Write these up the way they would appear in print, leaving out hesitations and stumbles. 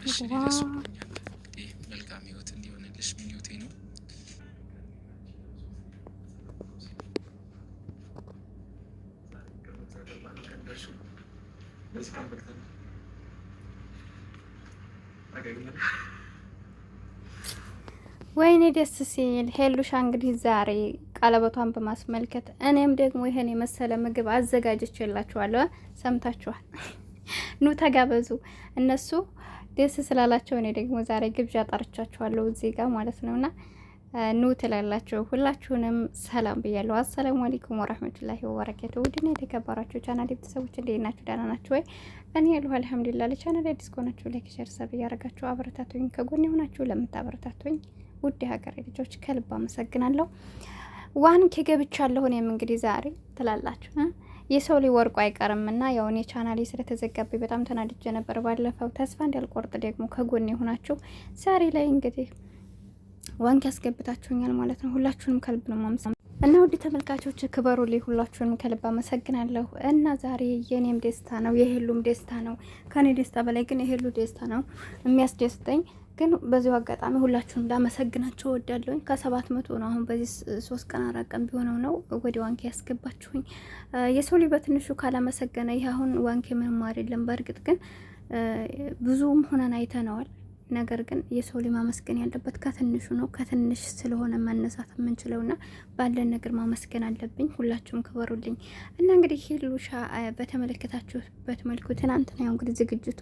እሺ ደስ ብሎኛል። እንግዲህ መልካም ህይወት እንዲሆንልሽ ምኞቴ ነው። ወይኔ ደስ ሲል ሄሉሻ እንግዲህ ዛሬ ቀለበቷን በማስመልከት እኔም ደግሞ ይሄን የመሰለ ምግብ አዘጋጅቼላችኋለሁ። ሰምታችኋል። ኑ ተጋበዙ። እነሱ ደስ ስላላቸው እኔ ደግሞ ዛሬ ግብዣ ጠርቻችኋለሁ እዚህ ጋር ማለት ነውና ኑ ትላላችሁ። ሁላችሁንም ሰላም ብያለሁ። አሰላሙ አለይኩም ወራህመቱላሂ ወበረካቱ። ውድና የተከበራችሁ ቻናል ቤተሰቦች እንዴት ናችሁ? ደህና ናችሁ ወይ? እኔ ያለሁ አልሐምዱሊላህ። ለቻናል አዲስ ከሆናችሁ ላይክ፣ ሼር፣ ሰብ እያደረጋችሁ አበረታቱኝ። ከጎን የሆናችሁ ለምታበረታቱኝ ውድ ሀገሬ ልጆች ከልብ አመሰግናለሁ። ዋን ከገብቻለሁ እኔም እንግዲህ ዛሬ ትላላችሁ የሰው ልጅ ወርቁ አይቀርምና ያው እኔ ቻናሌ ስለተዘጋብኝ በጣም ተናድጄ ነበር ባለፈው። ተስፋ እንዳልቆርጥ ደግሞ ከጎን የሆናችሁ ዛሬ ላይ እንግዲህ ዋንክ ያስገብታችሁኛል ማለት ነው። ሁላችሁንም ከልብ ነው ማመሰግናለሁ። እና ውድ ተመልካቾች ክበሩልኝ፣ ሁላችሁንም ከልብ አመሰግናለሁ። እና ዛሬ የኔም ደስታ ነው የሄሉም ደስታ ነው። ከኔ ደስታ በላይ ግን የሄሉ ደስታ ነው የሚያስደስተኝ። ግን በዚሁ አጋጣሚ ሁላችሁንም ላመሰግናቸው እወዳለሁኝ። ከ700 ነው አሁን በዚህ 3 ቀን 4 ቀን ቢሆነው ነው ወደ ዋንኬ ያስገባችሁኝ። የሰው ልጅ በትንሹ ካላመሰገነ ይህ አሁን ዋንኬ ምንም አይደለም። በእርግጥ ግን ብዙም ሆነን አይተነዋል። ነገር ግን የሰው ልጅ ማመስገን ያለበት ከትንሹ ነው። ከትንሽ ስለሆነ መነሳት የምንችለውና ባለን ነገር ማመስገን አለብኝ። ሁላችሁም ክበሩልኝ። እና እንግዲህ ሄሉሻ በተመለከታችሁበት መልኩ ትናንትና ያው እንግዲህ ዝግጅቱ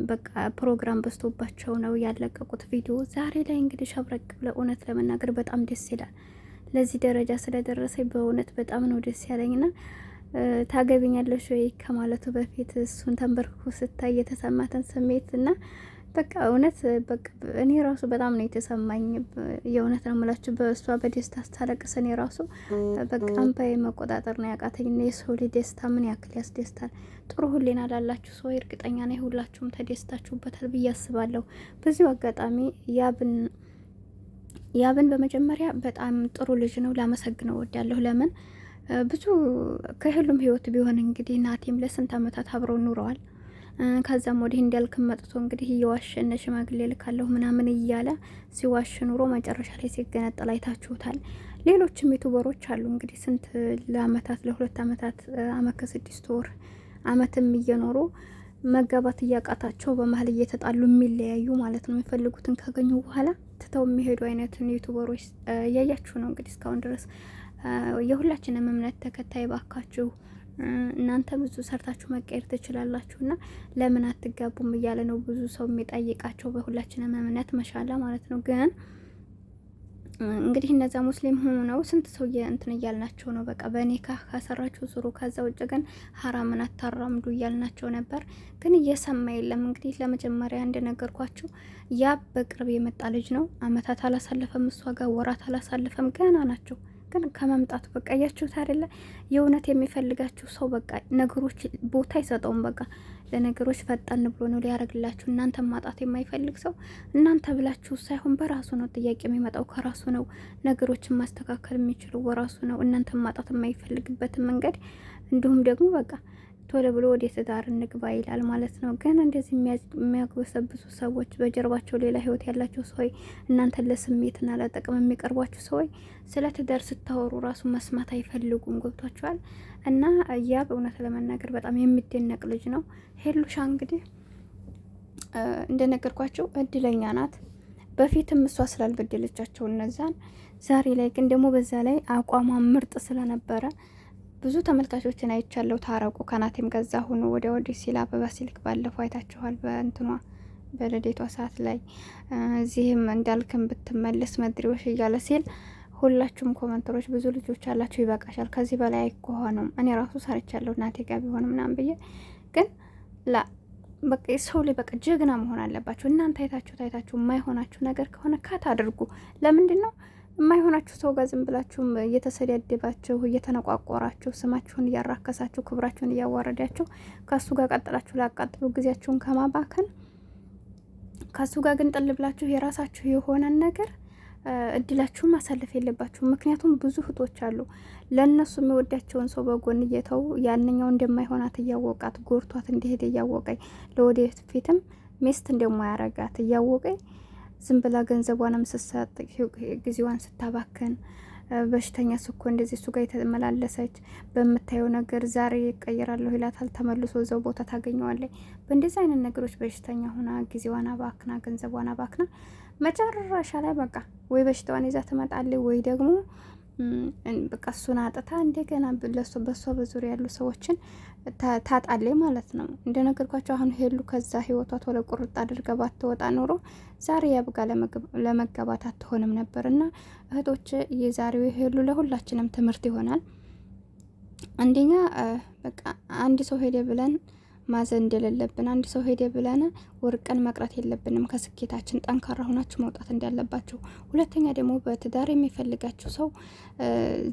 በቃ ፕሮግራም በዝቶባቸው ነው ያለቀቁት ቪዲዮ። ዛሬ ላይ እንግዲህ ሸብረቅ ብለ እውነት ለመናገር በጣም ደስ ይላል። ለዚህ ደረጃ ስለደረሰኝ በእውነት በጣም ነው ደስ ያለኝና ታገቢኛለሽ ወይ ከማለቱ በፊት እሱን ተንበርክኮ ስታይ የተሰማትን ስሜት እና በቃ እውነት በቃ እኔ ራሱ በጣም ነው የተሰማኝ። የእውነት ነው የምላችሁ በእሷ በደስታ አስታለቅስ እኔ ራሱ በቃ አምባዬ መቆጣጠር ነው ያቃተኝ። የሰው ልጅ ደስታ ምን ያክል ያስደስታል። ጥሩ ሁሌና ላላችሁ ሰው እርግጠኛ ነኝ ሁላችሁም ተደስታችሁበታል ብዬ አስባለሁ። በዚሁ አጋጣሚ ያብን በመጀመሪያ በጣም ጥሩ ልጅ ነው፣ ላመሰግነው እወዳለሁ። ለምን ብዙ ከሁሉም ህይወት ቢሆን እንግዲህ ናቲም ለስንት አመታት አብረው ኑረዋል። ከዛም ወዲህ እንዳልክም መጥቶ እንግዲህ እየዋሸነ ሽማግሌ ልካለሁ ምናምን እያለ ሲዋሽ ኑሮ መጨረሻ ላይ ሲገነጠል አይታችሁታል። ሌሎችም ዩቱበሮች አሉ እንግዲህ ስንት ለአመታት ለ2 አመታት አመት ከ6 ወር አመትም እየኖሩ መጋባት እያቃታቸው በመሀል እየተጣሉ የሚለያዩ ማለት ነው። የሚፈልጉትን ካገኙ በኋላ ትተው የሚሄዱ አይነትን ዩቱበሮች እያያችሁ ነው እንግዲህ እስካሁን ድረስ። የሁላችንም እምነት ተከታይ ባካችሁ እናንተ ብዙ ሰርታችሁ መቀየር ትችላላችሁ እና ለምን አትጋቡም እያለ ነው ብዙ ሰው የሚጠይቃቸው በሁላችንም እምነት መሻላ ማለት ነው። ግን እንግዲህ እነዛ ሙስሊም ሆኑ ነው ስንት ሰው እንትን እያልናቸው ነው። በቃ በኒካህ ካሰራችሁ ስሩ፣ ከዛ ውጭ ግን ሀራምን አታራምዱ እያልናቸው ነበር። ግን እየሰማ የለም። እንግዲህ ለመጀመሪያ እንደነገርኳችሁ ያ በቅርብ የመጣ ልጅ ነው። አመታት አላሳለፈም፣ እሷ ጋር ወራት አላሳለፈም፣ ገና ናቸው። ግን ከመምጣቱ በቃ እያችሁት አይደለ? የእውነት የሚፈልጋችሁ ሰው በቃ ነገሮች ቦታ አይሰጠውም። በቃ ለነገሮች ፈጣን ብሎ ነው ሊያደርግላችሁ። እናንተ ማጣት የማይፈልግ ሰው እናንተ ብላችሁ ሳይሆን በራሱ ነው ጥያቄ የሚመጣው፣ ከራሱ ነው ነገሮችን ማስተካከል የሚችለው በራሱ ነው። እናንተ ማጣት የማይፈልግበትን መንገድ እንዲሁም ደግሞ በቃ ቶሎ ብሎ ወደ ትዳር እንግባ ይላል ማለት ነው። ግን እንደዚህ የሚያግበሰብሱ ሰዎች በጀርባቸው ሌላ ህይወት ያላቸው ሰዎች እናንተን ለስሜትና ለጥቅም የሚቀርቧቸው ሰዎች ስለ ትዳር ስታወሩ ራሱ መስማት አይፈልጉም። ገብቷቸዋል። እና ያ በእውነት ለመናገር በጣም የሚደነቅ ልጅ ነው። ሄሉሻ እንግዲህ እንደነገርኳቸው እድለኛ ናት። በፊትም እሷ ስላልበደለቻቸው እነዛን፣ ዛሬ ላይ ግን ደግሞ በዛ ላይ አቋሟ ምርጥ ስለነበረ ብዙ ተመልካቾችን አይቻለሁ። ታረቁ ከናቴም ገዛ ሆኖ ወዲህ ሲል አበባ ሲልክ ባለፈው አይታችኋል። በእንትኗ በልዴቷ ሰዓት ላይ እዚህም እንዳልክም ብትመለስ መድሪዎች እያለ ሲል ሁላችሁም ኮመንተሮች ብዙ ልጆች አላችሁ፣ ይበቃሻል፣ ከዚህ በላይ አይኮሆንም። እኔ ራሱ ሰርቻለሁ እናቴ ጋር ቢሆን ምናምን ብዬ ግን ላ በቃ የሰው ላይ በቃ ጀግና መሆን አለባችሁ። እናንተ አይታችሁ የማይሆናችሁ ነገር ከሆነ ካት አድርጉ። ለምንድን ነው የማይሆናችሁ ሰው ጋር ዝም ብላችሁ እየተሰዳደባችሁ እየተነቋቆራችሁ ስማችሁን እያራከሳችሁ ክብራችሁን እያዋረዳችሁ ከሱ ጋር ቀጥላችሁ ላቃጥሉ ጊዜያችሁን ከማባከን ከሱ ጋር ግን ጥል ብላችሁ የራሳችሁ የሆነን ነገር እድላችሁን ማሳለፍ የለባችሁ። ምክንያቱም ብዙ እህቶች አሉ ለእነሱ የሚወዳቸውን ሰው በጎን እየተው ያንኛው እንደማይሆናት እያወቃት ጎርቷት እንደሄደ እያወቀኝ ለወደፊትም ሚስት እንደማያረጋት እያወቀኝ ዝም ብላ ገንዘቧንም ስትሰጥ ጊዜዋን ስታባክን በሽተኛ ስኮ እንደዚህ እሱ ጋር የተመላለሰች በምታየው ነገር ዛሬ ይቀየራለሁ ይላታል፣ ተመልሶ እዛው ቦታ ታገኘዋለች። በእንደዚህ አይነት ነገሮች በሽተኛ ሆና ጊዜዋን አባክና ገንዘቧን አባክና መጨረሻ ላይ በቃ ወይ በሽታዋን ይዛ ትመጣለች ወይ ደግሞ በቃ እሱን አጥታ እንደገና በሷ በዙሪያ ያሉ ሰዎችን ታጣለች ማለት ነው። እንደነገርኳቸው አሁን ሄሉ ከዛ ህይወቷ ቶሎ ቁርጥ አድርጋ ባትወጣ ኖሮ ዛሬ ያብጋ ለመጋባት አትሆንም ነበር። እና እህቶች የዛሬው ሄሉ ለሁላችንም ትምህርት ይሆናል። አንደኛ በቃ አንድ ሰው ሄደ ብለን ማዘን እንደሌለብን፣ አንድ ሰው ሄደ ብለን ወርቀን መቅረት የለብንም። ከስኬታችን ጠንካራ ሆናችሁ መውጣት እንዳለባችሁ። ሁለተኛ ደግሞ በትዳር የሚፈልጋችሁ ሰው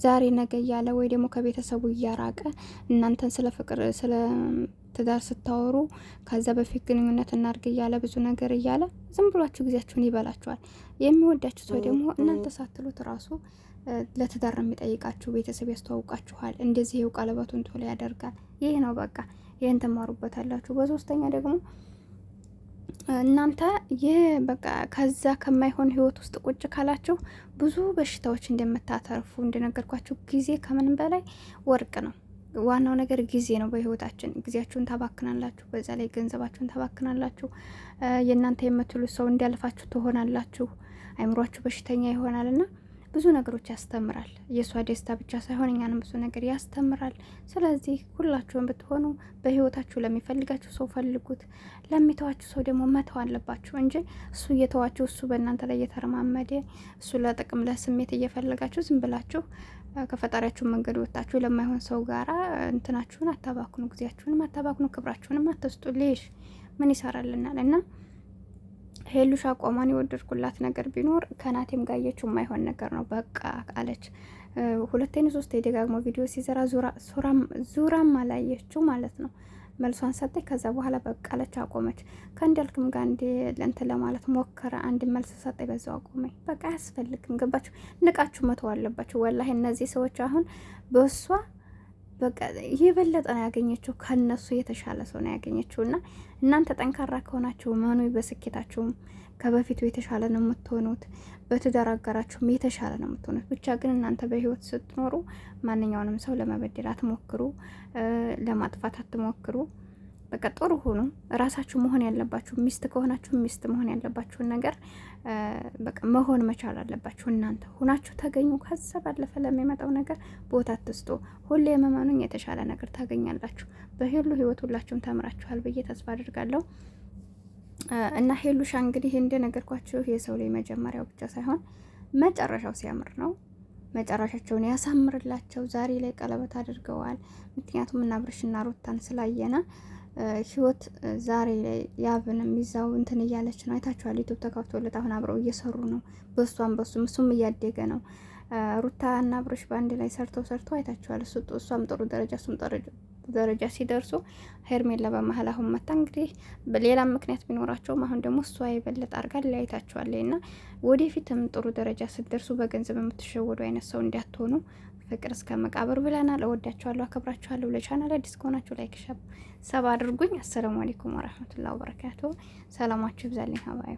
ዛሬ ነገ እያለ ወይ ደግሞ ከቤተሰቡ እያራቀ እናንተን ስለ ፍቅር ስለ ትዳር ስታወሩ ከዛ በፊት ግንኙነት እናድርግ እያለ ብዙ ነገር እያለ ዝም ብሏችሁ ጊዜያችሁን ይበላችኋል። የሚወዳችሁ ሰው ደግሞ እናንተ ሳትሉት ራሱ ለትዳር ነው የሚጠይቃችሁ። ቤተሰብ ያስተዋውቃችኋል። እንደዚህ ይኸው ቀለበቱን ቶሎ ያደርጋል። ይህ ነው በቃ ይህን ትማሩበታላችሁ። በሶስተኛ ደግሞ እናንተ ይህ በቃ ከዛ ከማይሆን ህይወት ውስጥ ቁጭ ካላችሁ ብዙ በሽታዎች እንደምታተርፉ እንደነገርኳችሁ፣ ጊዜ ከምንም በላይ ወርቅ ነው። ዋናው ነገር ጊዜ ነው። በህይወታችን ጊዜያችሁን ታባክናላችሁ፣ በዛ ላይ ገንዘባችሁን ታባክናላችሁ። የእናንተ የምትሉት ሰው እንዲያልፋችሁ ትሆናላችሁ። አይምሯችሁ በሽተኛ ይሆናልና ብዙ ነገሮች ያስተምራል። የእሷ ደስታ ብቻ ሳይሆን እኛንም ብዙ ነገር ያስተምራል። ስለዚህ ሁላችሁም ብትሆኑ በህይወታችሁ ለሚፈልጋችሁ ሰው ፈልጉት፣ ለሚተዋችሁ ሰው ደግሞ መተው አለባችሁ እንጂ እሱ እየተዋችሁ እሱ በእናንተ ላይ እየተረማመደ እሱ ለጥቅም ለስሜት እየፈለጋችሁ ዝም ብላችሁ ከፈጣሪያችሁ መንገድ ወጣችሁ ለማይሆን ሰው ጋራ እንትናችሁን አታባክኑ፣ ጊዜያችሁንም አታባክኑ፣ ክብራችሁንም አትስጡ። ሌሽ ምን ይሰራልናል? እና ሄሉሻ አቋሟን የወደድኩላት ነገር ቢኖር ከናቴም ጋየችው የማይሆን ነገር ነው በቃ አለች። ሁለተኛ ሶስት የደጋግሞ ቪዲዮ ሲሰራ ዙራም አላየችው ማለት ነው። መልሷን ሰጠች። ከዛ በኋላ በቃ አለች፣ አቆመች። ከእንዳልክም ጋር እንትን ለማለት ሞከረ። አንድ መልስ ሰጠች፣ በዛው አቆመኝ። በቃ አያስፈልግም። ገባችሁ? ንቃችሁ መተው አለባችሁ። ወላሂ እነዚህ ሰዎች አሁን በእሷ በቃ የበለጠ ነው ያገኘችው፣ ከነሱ የተሻለ ሰው ነው ያገኘችው። እና እናንተ ጠንካራ ከሆናችሁ መኑ በስኬታችሁም ከበፊቱ የተሻለ ነው የምትሆኑት፣ በትዳር አጋራችሁም የተሻለ ነው የምትሆኑት። ብቻ ግን እናንተ በህይወት ስትኖሩ ማንኛውንም ሰው ለመበደል አትሞክሩ፣ ለማጥፋት አትሞክሩ። በቃ ጥሩ ሆኑ። ራሳችሁ መሆን ያለባችሁ ሚስት ከሆናችሁ ሚስት መሆን ያለባችሁን ነገር በቃ መሆን መቻል አለባችሁ። እናንተ ሆናችሁ ተገኙ። ከዛ ባለፈ ለሚመጣው ነገር ቦታ አትስጡ። ሁሌ የመመኑኝ የተሻለ ነገር ታገኛላችሁ። በሄሉ ህይወት ሁላችሁም ተምራችኋል ብዬ ተስፋ አድርጋለሁ። እና ሄሉሻ እንግዲህ እንደነገርኳችሁ የሰው ላይ መጀመሪያው ብቻ ሳይሆን መጨረሻው ሲያምር ነው። መጨረሻቸውን ያሳምርላቸው። ዛሬ ላይ ቀለበት አድርገዋል። ምክንያቱም እና አብርሽና ሩታን ስላየና ህይወት ዛሬ ላይ ያብንም ይዛው እንትን እያለች ነው። አይታችኋል። ዩቱብ ተከፍቶለት አሁን አብረው እየሰሩ ነው። በሷም እሱም እያደገ ነው። ሩታ እና አብርሽ በአንድ ላይ ሰርተው አይታችኋል። እሷም ጥሩ ደረጃ እሱም ደረጃ ሲደርሱ ሄርሜላ በመሀል አሁን መታ እንግዲህ በሌላም ምክንያት ቢኖራቸውም አሁን ደግሞ እሷ የበለጠ አድርጋ ለያይታችኋለች። እና ወደፊትም ጥሩ ደረጃ ስትደርሱ በገንዘብ የምትሸወዱ አይነት ሰው እንዲያትሆኑ ፍቅር እስከ መቃብር ብለናል። እወዳችኋለሁ፣ አከብራችኋለሁ። ለቻናል አዲስ ከሆናችሁ ላይክ ሰብ አድርጉኝ። አሰላሙ አለይኩም ወራህመቱላሂ ወበረካቱ። ሰላማችሁ ይብዛልኝ ሀባዩ